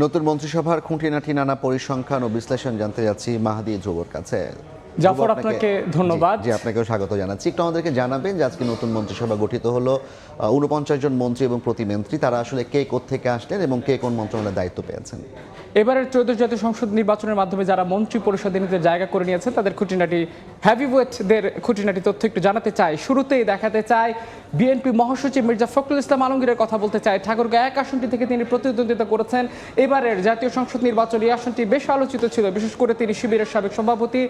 নতুন মন্ত্রিসভার খুঁটিনাটি নানা পরিসংখ্যান ও বিশ্লেষণ জানতে যাচ্ছি মাহাদি ধ্রুবর কাছে। জাফর, আপনাকে ধন্যবাদ। জি, আপনাকেও স্বাগত জানাচ্ছি। একটু আমাদেরকে জানাবেন যে আজকে নতুন মন্ত্রিসভা গঠিত হলো, ৪৯ জন মন্ত্রী এবং প্রতিমন্ত্রী, তারা আসলে কে কোত্থেকে আসলেন এবং কে কোন মন্ত্রণালয়ের দায়িত্ব পেয়েছেন? এবারের ত্রয়োদশ জাতীয় সংসদ নির্বাচনের মাধ্যমে যারা মন্ত্রী পরিষদে নিজের জায়গা করে নিয়েছে তাদের খুঁটিনাটি হ্যাভিওয়েটদের খুঁটিনাটি তথ্য একটু জানাতে চাই। শুরুতেই দেখাতে চাই বিএনপি মহাসচিব মির্জা ফখরুল ইসলাম আলমগীরের কথা বলতে চাই। ঠাকুরগাঁও ১ আসনটি থেকে তিনি প্রতিদ্বন্দ্বিতা করেছেন। এবারের জাতীয় সংসদ নির্বাচন এই আসনটি বেশ আলোচিত ছিল, বিশেষ করে তিনি শিবিরের সাবেক সভাপতি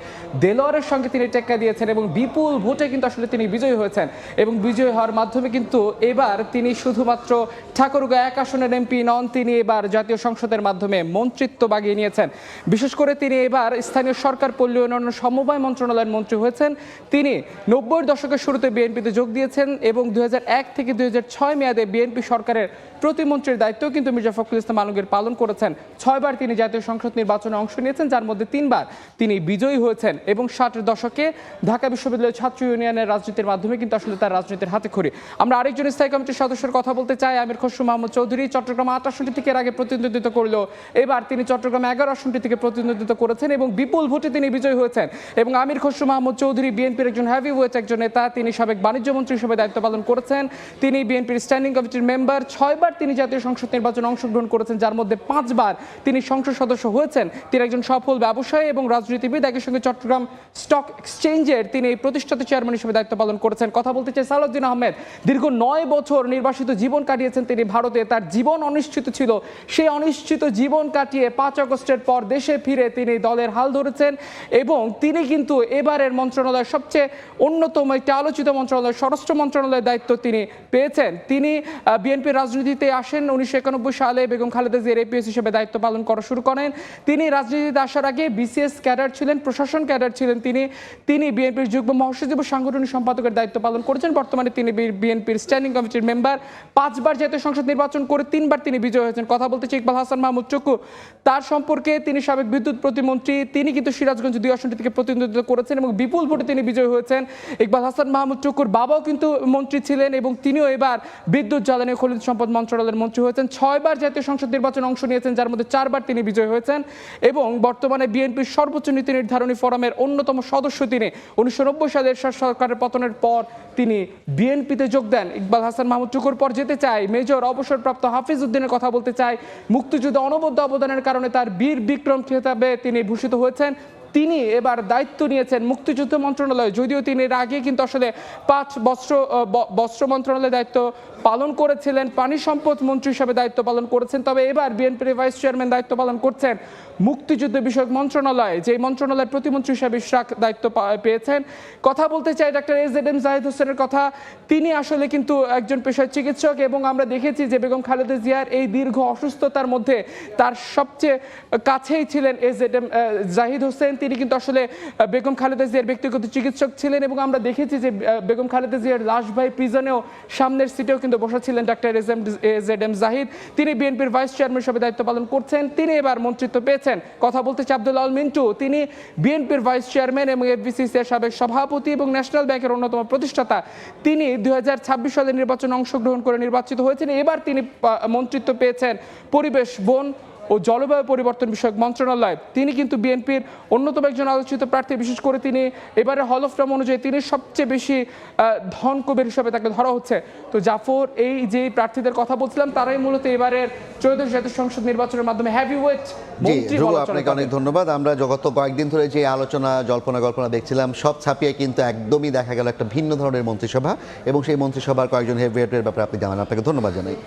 দেলোয়ারের সঙ্গে তিনি টেক্কা দিয়েছেন এবং বিপুল ভোটে কিন্তু আসলে তিনি বিজয়ী হয়েছেন এবং বিজয়ী হওয়ার মাধ্যমে কিন্তু এবার তিনি শুধুমাত্র ঠাকুরগাঁও ১ আসনের এমপি নন, তিনি এবার জাতীয় সংসদের মাধ্যমে মন্ত্রিত্ব বাগিয়ে নিয়েছেন। বিশেষ করে তিনি এবার স্থানীয় সরকার পল্লী উন্নয়ন সমবায় মন্ত্রণালয়ের মন্ত্রী হয়েছেন। তিনি ৯০-এর দশকের শুরুতে বিএনপিতে যোগ দিয়েছেন এবং ২০০১ থেকে ২০০৬ মেয়াদে বিএনপি সরকারের প্রতিমন্ত্রীর দায়িত্ব কিন্তু মির্জা ফখরুল ইসলাম আলমগীর পালন করেছেন। ৬বার তিনি জাতীয় সংসদ নির্বাচনে অংশ নিয়েছেন, যার মধ্যে ৩বার তিনি বিজয়ী হয়েছেন এবং ৬০-এর দশকে ঢাকা বিশ্ববিদ্যালয় ছাত্র ইউনিয়নের রাজনীতির মাধ্যমে কিন্তু আসলে তার রাজনীতির হাতে খড়ি। আমরা আরেকজন স্থায়ী কমিটির সদস্যের কথা বলতে চাই, আমির খসরু মাহমুদ চৌধুরী। চট্টগ্রাম ৮ আসনটি থেকে এর আগে প্রতিদ্বন্দ্বিতা করলেও এবার তিনি চট্টগ্রাম ১১ আসনটি থেকে প্রতিদ্বন্দ্বিতা করেছেন এবং বিপুল ভোটে তিনি বিজয়ী হয়েছেন। এবং আমির খসরু মাহমুদ চৌধুরী বিএনপির একজন হেভিওয়েট একজন নেতা, তিনি সাবেক বাণিজ্য মন্ত্রী হিসেবে দায়িত্ব পালন করেছেন। তিনি বিএনপির স্ট্যান্ডিং কমিটির মেম্বার। ৬বার তিনি জাতীয় সংসদ নির্বাচনে অংশগ্রহণ করেছেন, যার মধ্যে ৫বার তিনি সংসদ সদস্য হয়েছেন। তিনি একজন সফল ব্যবসায়ী এবং রাজনীতিবিদ। একই সঙ্গে চট্টগ্রাম স্টক এক্সচেঞ্জের তিনি প্রতিষ্ঠাতা চেয়ারম্যান হিসেবে দায়িত্ব পালন করেছেন। কথা বলতে চাই সালাউদ্দিন আহমেদ। দীর্ঘ ৯ বছর নির্বাসিত জীবন কাটিয়েছেন তিনি ভারতে। তার জীবন অনিশ্চিত ছিল, সেই অনিশ্চিত জীবন কাটিয়ে ৫ আগস্টের পর দেশে ফিরে তিনি দলের হাল ধরেছেন এবং তিনি কিন্তু এবারের মন্ত্রণালয়ের সবচেয়ে অন্যতম একটি আলোচিত মন্ত্রণালয় স্বরাষ্ট্র মন্ত্রণালয়ের দায়িত্ব তিনি পেয়েছেন। তিনি বিএনপির রাজনীতিতে আসেন ১৯৯১ সালে, বেগম খালেদা জিয়ার এপিএস হিসেবে দায়িত্ব পালন করা শুরু করেন। তিনি রাজনীতিতে আসার আগে বিসিএস ক্যাডার ছিলেন, প্রশাসন ক্যাডার ছিলেন। তিনি বিএনপির যুগ্ম মহাসচিব ও সাংগঠনিক সম্পাদকের দায়িত্ব পালন করেছেন। বর্তমানে তিনি বিএনপির স্ট্যান্ডিং কমিটির মেম্বার। ৫বার জাতীয় সংসদ নির্বাচন করে ৩বার তিনি বিজয়ী হয়েছেন। কথা বলতে চাই ইকবাল হাসান মাহমুদ চুকু। তার সম্পর্কে, তিনি সাবেক বিদ্যুৎ প্রতিমন্ত্রী। তিনি কিন্তু সিরাজগঞ্জ ২ আসনটি থেকে প্রতিদ্বন্দ্বিতা করেছেন এবং বিপুল ভোটে তিনি বিজয়ী হয়েছেন। ইকবাল হাসান মাহমুদ চুকুর বাবাও কিন্তু মন্ত্রী ছিলেন এবং তিনিও এবার বিদ্যুৎ জ্বালানি ও খনিজ সম্পদ মন্ত্রণালয়ের মন্ত্রী হয়েছেন। ৬বার জাতীয় সংসদ নির্বাচনে অংশ নিয়েছেন, যার মধ্যে ৪বার তিনি বিজয়ী হয়েছেন এবং বর্তমানে বিএনপির সর্বোচ্চ নীতি নির্ধারণী ফোরামের অন্যতম সদস্য তিনি। ১৯৯০ সালে এরশাদ সরকারের পতনের পর তিনি বিএনপিতে যোগ দেন। ইকবাল হাসান মাহমুদ চুকুর পর যেতে চাই মেজর অবসরপ্রাপ্ত হাফিজ উদ্দিনের কথা বলতে চাই। মুক্তিযুদ্ধে অনবদ্য অবদানের কারণে তার বীর বিক্রম খেতাবে তিনি ভূষিত হয়েছেন। তিনি এবার দায়িত্ব নিয়েছেন মুক্তিযুদ্ধ মন্ত্রণালয়, যদিও তিনি এর আগে কিন্তু আসলে ৫ বস্ত্র মন্ত্রণালয়ের দায়িত্ব পালন করেছিলেন, পানি সম্পদ মন্ত্রী হিসেবে দায়িত্ব পালন করেছেন। তবে এবার বিএনপির ভাইস চেয়ারম্যান দায়িত্ব পালন করছেন মুক্তিযুদ্ধ বিষয়ক মন্ত্রণালয়, যে মন্ত্রণালয়ের প্রতিমন্ত্রী হিসেবে ইশরাক দায়িত্ব পেয়েছেন। কথা বলতে চাই ডাক্তার এজেডএম জাহিদ হোসেনের কথা। তিনি আসলে কিন্তু একজন পেশায় চিকিৎসক এবং আমরা দেখেছি যে বেগম খালেদা জিয়ার এই দীর্ঘ অসুস্থতার মধ্যে তার সবচেয়ে কাছেই ছিলেন এজেডএম জাহিদ হোসেন। তিনি কিন্তু আসলে বেগম খালেদা জিয়ার ব্যক্তিগত চিকিৎসক ছিলেন এবং আমরা দেখেছি যে বেগম খালেদা জিয়ার লাশভাই প্রিজনেও সামনের সিটেও কিন্তু বসেছিলেন ডাক্তার এজেডএম জাহিদ। তিনি বিএনপির ভাইস চেয়ারম্যান হিসেবে দায়িত্ব পালন করছেন, তিনি এবার মন্ত্রিত্ব পেয়েছেন। কথা বলতে চাই আব্দুল আল মিন্টু। তিনি বিএনপির ভাইস চেয়ারম্যান এবং এফবিসিসির সাবেক সভাপতি এবং ন্যাশনাল ব্যাংকের অন্যতম প্রতিষ্ঠাতা। তিনি ২০২৬ সালের নির্বাচনে অংশগ্রহণ করে নির্বাচিত হয়েছেন। এবার তিনি মন্ত্রিত্ব পেয়েছেন পরিবেশ, বন ও জলবায়ু পরিবর্তন বিষয়ক মন্ত্রণালয়। তিনি কিন্তু বিএনপির অন্যতম একজন আলোচিত প্রার্থী। বিশেষ করে তিনি এবারে হল অফ ফেম অনুযায়ী তিনি সবচেয়ে বেশি ধন কবির হিসাবে তাকে ধরা হচ্ছে। তো জাফর, এই যে প্রার্থীদের কথা বলছিলাম তারাই মূলত এবারের ত্রয়োদশ জাতীয় সংসদ নির্বাচনের মাধ্যমে হেভিওয়েট মন্ত্রী। আপনাকে অনেক ধন্যবাদ। আমরা গত কয়েকদিন ধরে যে আলোচনা জল্পনা দেখছিলাম সব ছাপিয়ে কিন্তু একদমই দেখা গেল একটা ভিন্ন ধরনের মন্ত্রিসভা এবং সেই মন্ত্রিসভার কয়েকজন হেভিওয়েটের ব্যাপারে আপনি জানান। আপনাকে ধন্যবাদ জানাই।